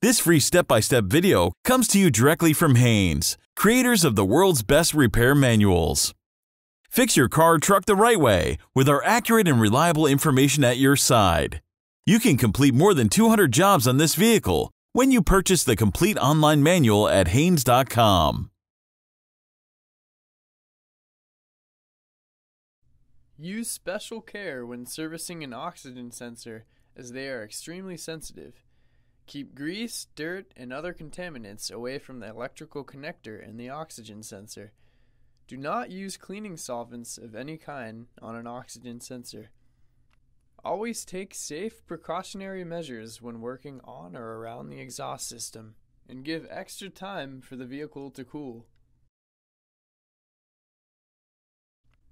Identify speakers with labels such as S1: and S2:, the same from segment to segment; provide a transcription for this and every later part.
S1: This free step-by-step video comes to you directly from Haynes, creators of the world's best repair manuals. Fix your car or truck the right way with our accurate and reliable information at your side. You can complete more than 200 jobs on this vehicle when you purchase the complete online manual at Haynes.com.
S2: Use special care when servicing an oxygen sensor, as they are extremely sensitive. Keep grease, dirt, and other contaminants away from the electrical connector in the oxygen sensor. Do not use cleaning solvents of any kind on an oxygen sensor. Always take safe precautionary measures when working on or around the exhaust system, and give extra time for the vehicle to cool.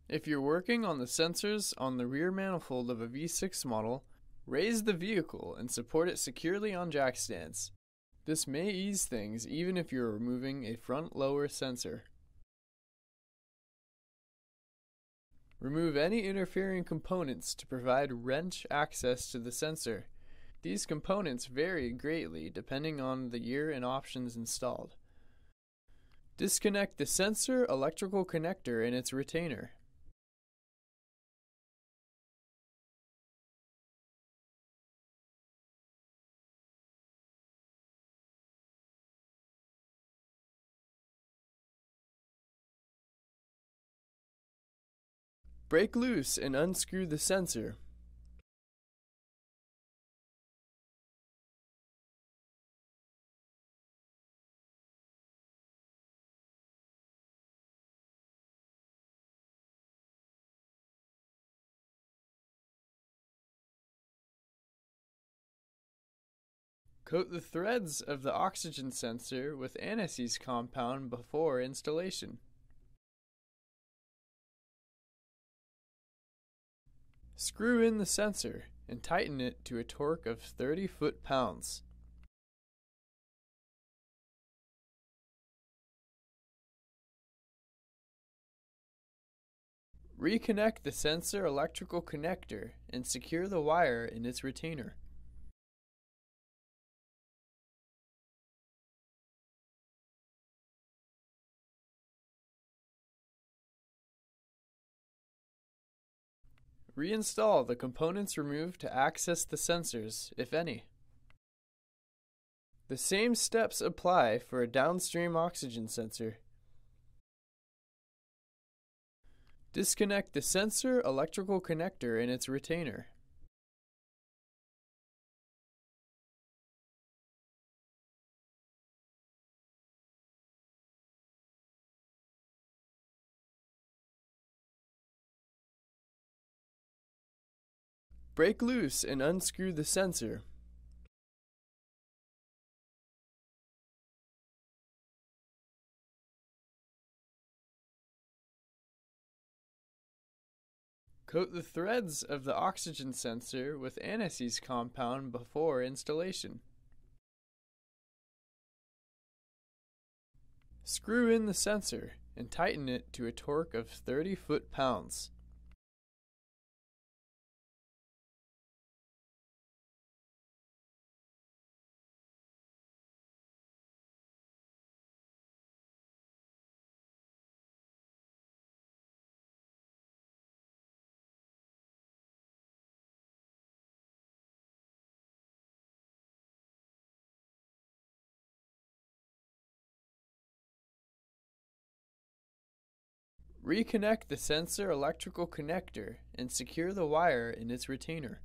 S2: If you're working on the sensors on the rear manifold of a V6 model, raise the vehicle and support it securely on jack stands. This may ease things even if you're removing a front lower sensor. Remove any interfering components to provide wrench access to the sensor. These components vary greatly depending on the year and options installed. Disconnect the sensor electrical connector and its retainer. Break loose and unscrew the sensor. Coat the threads of the oxygen sensor with anise compound before installation. Screw in the sensor and tighten it to a torque of 30 foot-pounds. Reconnect the sensor electrical connector and secure the wire in its retainer. Reinstall the components removed to access the sensors, if any. The same steps apply for a downstream oxygen sensor. Disconnect the sensor electrical connector and its retainer. Break loose and unscrew the sensor. Coat the threads of the oxygen sensor with anise compound before installation. Screw in the sensor and tighten it to a torque of 30 foot-pounds. Reconnect the sensor electrical connector and secure the wire in its retainer.